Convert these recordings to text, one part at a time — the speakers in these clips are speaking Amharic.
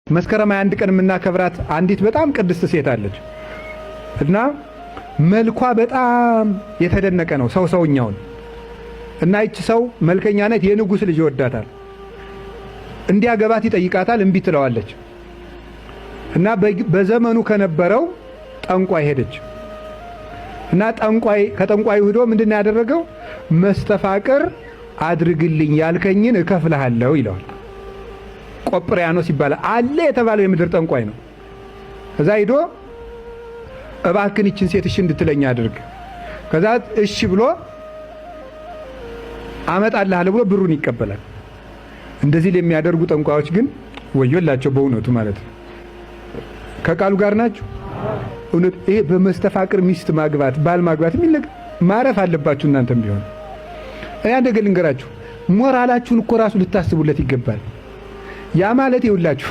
መስከረም 21 ቀን የምናከብራት አንዲት በጣም ቅድስት ሴት አለች እና መልኳ በጣም የተደነቀ ነው ሰውኛውን እና እቺ ሰው መልከኛ ናት። የንጉስ ልጅ ይወዳታል። እንዲያገባት ይጠይቃታል፣ እምቢ ትለዋለች እና በዘመኑ ከነበረው ጠንቋይ ሄደች እና ከጠንቋዩ ሄዶ ምንድነው ያደረገው? መስተፋቅር አድርግልኝ ያልከኝን እከፍልሃለሁ ይለዋል። ቆጵሪያኖስ ይባላል አለ የተባለው የምድር ጠንቋይ ነው። ከዛ ሄዶ እባክን ይችን ሴት እሺ እንድትለኝ አድርግ። ከዛ እሺ ብሎ አመጣልሃለሁ ብሎ ብሩን ይቀበላል። እንደዚህ ለሚያደርጉ ጠንቋዮች ግን ወዮላቸው በእውነቱ ማለት ነው። ከቃሉ ጋር ናችሁ። እውነት ይሄ በመስተፋቅር ሚስት ማግባት ባል ማግባት የሚል ማረፍ አለባችሁ እናንተም ቢሆን። እኔ አንድ ነገር ልንገራችሁ፣ ሞራላችሁን እኮ ራሱ ልታስቡለት ይገባል። ያ ማለት ይውላችሁ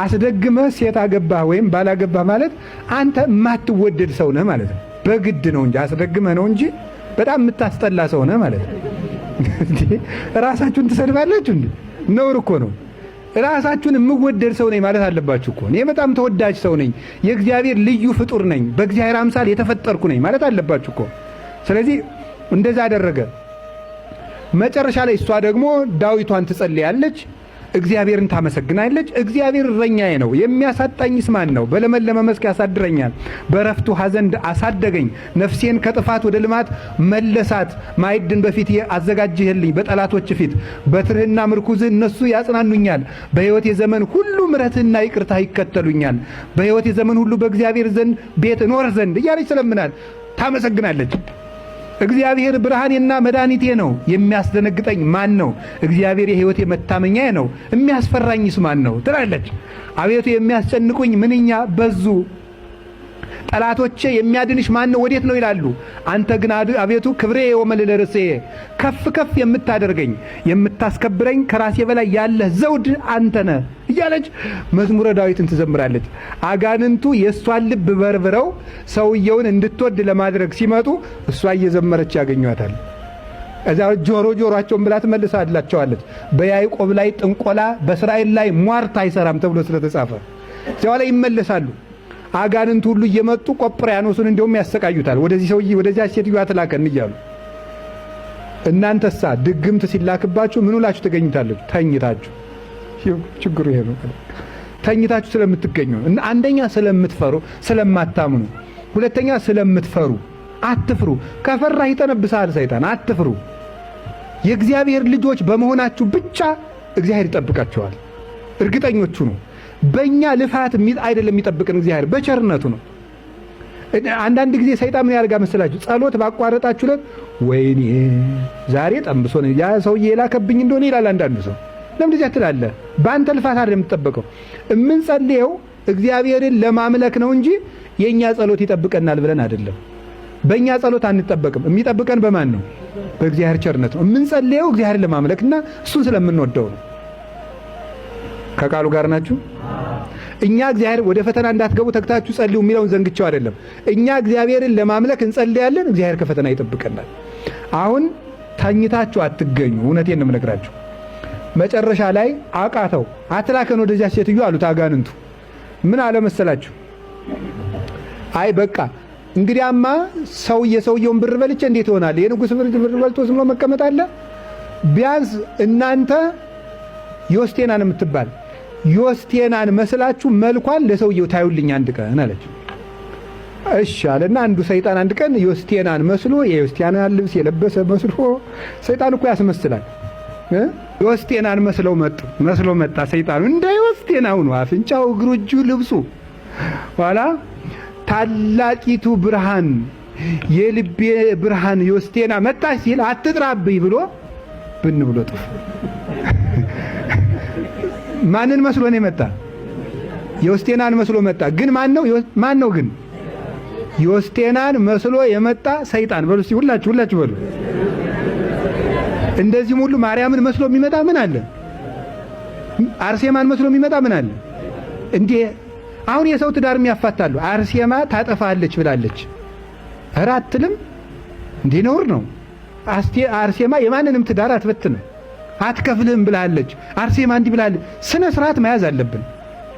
አስደግመህ ሴት አገባህ ወይም ባላገባህ ማለት አንተ የማትወደድ ሰው ነህ ማለት ነው። በግድ ነው እንጂ አስደግመህ ነው እንጂ በጣም የምታስጠላ ሰው ነህ ማለት ነው። ራሳችሁን ትሰድባላችሁ እንዴ? ነውር እኮ ነው። ራሳችሁን የምወደድ ሰው ነኝ ማለት አለባችሁ እኮ። እኔ በጣም ተወዳጅ ሰው ነኝ፣ የእግዚአብሔር ልዩ ፍጡር ነኝ፣ በእግዚአብሔር አምሳል የተፈጠርኩ ነኝ ማለት አለባችሁ እኮ። ስለዚህ እንደዛ አደረገ። መጨረሻ ላይ እሷ ደግሞ ዳዊቷን ትጸልያለች፣ እግዚአብሔርን ታመሰግናለች። እግዚአብሔር እረኛዬ ነው፣ የሚያሳጣኝስ ማን ነው? በለመለመ መስክ ያሳድረኛል፣ በረፍቱ ሐዘንድ አሳደገኝ። ነፍሴን ከጥፋት ወደ ልማት መለሳት። ማዕድን በፊቴ አዘጋጀህልኝ፣ በጠላቶች ፊት በትርህና ምርኩዝህ እነሱ ያጽናኑኛል። በሕይወቴ ዘመን ሁሉ ምሕረትህና ይቅርታ ይከተሉኛል። በሕይወቴ ዘመን ሁሉ በእግዚአብሔር ዘንድ ቤት እኖር ዘንድ እያለች ትለምናል፣ ታመሰግናለች። እግዚአብሔር ብርሃኔና መድኃኒቴ ነው፣ የሚያስደነግጠኝ ማን ነው? እግዚአብሔር የሕይወቴ መታመኛዬ ነው፣ የሚያስፈራኝስ ማን ነው ትላለች። አቤቱ የሚያስጨንቁኝ ምንኛ በዙ፣ ጠላቶቼ የሚያድንሽ ማን ነው ወዴት ነው ይላሉ። አንተ ግን አቤቱ ክብሬ ወመልዕለ ርእሴ፣ ከፍ ከፍ የምታደርገኝ የምታስከብረኝ ከራሴ በላይ ያለህ ዘውድ አንተ ነህ እያለች መዝሙረ ዳዊትን ትዘምራለች። አጋንንቱ የእሷን ልብ በርብረው ሰውየውን እንድትወድ ለማድረግ ሲመጡ እሷ እየዘመረች ያገኟታል። እዛ ጆሮአቸውን ብላ ትመልሳላቸዋለች። በያዕቆብ ላይ ጥንቆላ በእስራኤል ላይ ሟርት አይሰራም ተብሎ ስለተጻፈ እዚያው ላይ ይመለሳሉ። አጋንንቱ ሁሉ እየመጡ ቆጵሪያኖስን እንደውም ያሰቃዩታል። ወደዚህ ሰውዬ ወደዚያ ሴትዮ አትላከን እያሉ። እናንተሳ ድግምት ሲላክባችሁ ምን ውላችሁ ትገኙታላችሁ? ተኝታችሁ። ችግሩ ይሄ ነው። ተኝታችሁ ስለምትገኙ እና አንደኛ ስለምትፈሩ ስለማታምኑ፣ ሁለተኛ ስለምትፈሩ። አትፍሩ። ከፈራህ ይጠነብሳል ሰይጣን። አትፍሩ። የእግዚአብሔር ልጆች በመሆናችሁ ብቻ እግዚአብሔር ይጠብቃችኋል። እርግጠኞቹ ነው። በእኛ ልፋት አይደለም የሚጠብቅን እግዚአብሔር በቸርነቱ ነው። አንዳንድ ጊዜ ሰይጣን ምን ያደርጋ መስላችሁ? ጸሎት ባቋረጣችሁለት ወይኔ ዛሬ ጠምሶ ነው ያ ሰውዬ የላከብኝ እንደሆነ ይላል አንዳንዱ ሰው። ለምን እንደዚህ ትላለህ? በአንተ ልፋት አይደለም የምትጠብቀው። የምንጸልየው እግዚአብሔርን ለማምለክ ነው እንጂ የኛ ጸሎት ይጠብቀናል ብለን አይደለም። በእኛ ጸሎት አንጠበቅም። የሚጠብቀን በማን ነው? በእግዚአብሔር ቸርነት ነው። የምንጸልየው እግዚአብሔርን ለማምለክና እሱን ስለምንወደው ነው። ከቃሉ ጋር ናችሁ? እኛ እግዚአብሔር ወደ ፈተና እንዳትገቡ ተግታችሁ ጸልዩ የሚለውን ዘንግቸው አይደለም። እኛ እግዚአብሔርን ለማምለክ እንጸልያለን፣ እግዚአብሔር ከፈተና ይጠብቀናል። አሁን ተኝታችሁ አትገኙ። እውነቴን ነው የምነግራችሁ። መጨረሻ ላይ አቃተው። አትላከን ወደዚያ ሴትዮ አሉት አጋንንቱ። ምን አለ መሰላችሁ? አይ በቃ እንግዲያማ የሰውየውን ብር በልቼ እንዴት ይሆናል? የንጉሥ ብር በልቶ ዝም ብሎ መቀመጥ አለ? ቢያንስ እናንተ ዮስቴናን የምትባል ዮስቴናን መስላችሁ መልኳን ለሰውየው ታዩልኝ አንድ ቀን አለች። እሺ አለና አንዱ ሰይጣን አንድ ቀን ዮስቴናን መስሎ የዮስቴናን ልብስ የለበሰ መስሎ፣ ሰይጣን እኮ ያስመስላል። ዮስቴናን መስሎ መጣ ሰይጣኑ። እንደ ዮስቴናው ነው አፍንጫው፣ እግሩ፣ እጁ፣ ልብሱ። ኋላ ታላቂቱ ብርሃን የልቤ ብርሃን ዮስቴና መጣች ሲል አትጥራብኝ ብሎ ብን ብሎ ጥፍ። ማንን መስሎ ነው የመጣ? ዮስቴናን መስሎ መጣ። ግን ማን ነው ግን? ዮስቴናን መስሎ የመጣ ሰይጣን። በሉ እስቲ ሁላችሁ በሉ። እንደዚህም ሁሉ ማርያምን መስሎ የሚመጣ ምን አለ? አርሴማን መስሎ የሚመጣ ምን አለ? እንዴ አሁን የሰው ትዳር የሚያፋታሉ። አርሴማ ታጠፋለች ብላለች። ኧረ አትልም እንዴ? ነውር ነው። አርሴማ የማንንም ትዳር አትበትንም። አትከፍልህም ብላለች። አርሴማ እንዲህ ብላለች። ስነ ስርዓት መያዝ አለብን።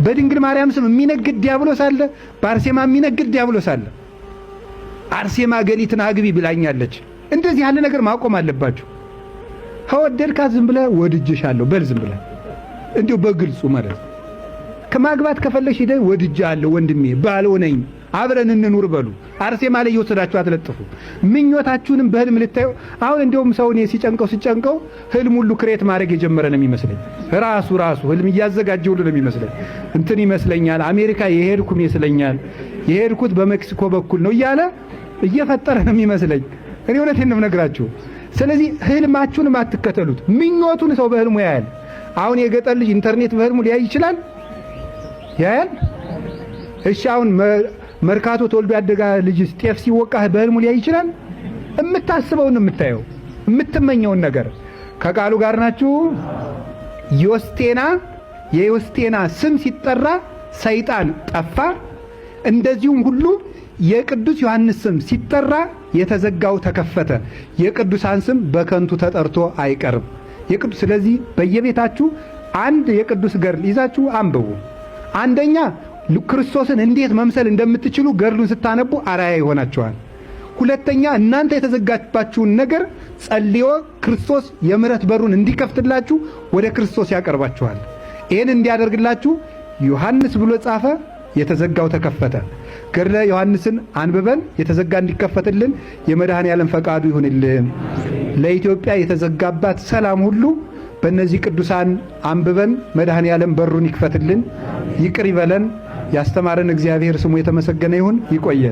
በድንግል ማርያም ስም የሚነግድ ዲያብሎስ አለ፣ በአርሴማ የሚነግድ ዲያብሎስ አለ። አርሴማ ገሊትን አግቢ ብላኛለች። እንደዚህ ያለ ነገር ማቆም አለባችሁ። ከወደድካት ዝም ብለህ ወድጄሻለሁ በል፣ ዝም ብለህ እንዲሁ በግልጹ ማለት ከማግባት ከፈለሽ ሄደ ወድጄሃለሁ ወንድሜ ባለው ነኝ አብረን እንኑር በሉ። አርሴማ ላይ እየወሰዳችሁ አትለጥፉ። ምኞታችሁንም በህልም ልታዩ። አሁን እንደውም ሰው እኔ ሲጨንቀው ህልም ሁሉ ክሬት ማድረግ የጀመረ ነው የሚመስለኝ። ራሱ ህልም እያዘጋጀ ሁሉ ነው የሚመስለኝ። እንትን ይመስለኛል አሜሪካ የሄድኩም ይመስለኛል፣ የሄድኩት በሜክሲኮ በኩል ነው እያለ እየፈጠረ ነው የሚመስለኝ። እኔ እውነቴን ነው የምነግራችሁ። ስለዚህ ህልማችሁንም አትከተሉት። ምኞቱን ሰው በህልሙ ያያል። አሁን የገጠር ልጅ ኢንተርኔት በህልሙ ሊያይ ይችላል፣ ያያል። እሺ አሁን መርካቶ ተወልዶ ያደጋ ልጅ ጤፍ ሲወቃህ በህልሙ ሊያይ ይችላል? የምታስበውን የምታየው የምትመኘውን ነገር። ከቃሉ ጋር ናችሁ። የዮስቴና ስም ሲጠራ ሰይጣን ጠፋ። እንደዚሁም ሁሉ የቅዱስ ዮሐንስ ስም ሲጠራ የተዘጋው ተከፈተ። የቅዱሳን ስም በከንቱ ተጠርቶ አይቀርም። ስለዚህ በየቤታችሁ አንድ የቅዱስ ገድል ይዛችሁ አንብቡ። አንደኛ ክርስቶስን እንዴት መምሰል እንደምትችሉ ገድሉን ስታነቡ አራያ ይሆናችኋል። ሁለተኛ እናንተ የተዘጋባችሁን ነገር ጸልዮ ክርስቶስ የምሕረት በሩን እንዲከፍትላችሁ ወደ ክርስቶስ ያቀርባችኋል። ይህን እንዲያደርግላችሁ ዮሐንስ ብሎ ጻፈ፣ የተዘጋው ተከፈተ። ገድለ ዮሐንስን አንብበን የተዘጋ እንዲከፈትልን የመድኃኔ ዓለም ፈቃዱ ይሁንልን። ለኢትዮጵያ የተዘጋባት ሰላም ሁሉ በእነዚህ ቅዱሳን አንብበን መድኃኔ ዓለም በሩን ይክፈትልን፣ ይቅር ይበለን። ያስተማረን እግዚአብሔር ስሙ የተመሰገነ ይሁን። ይቆየን።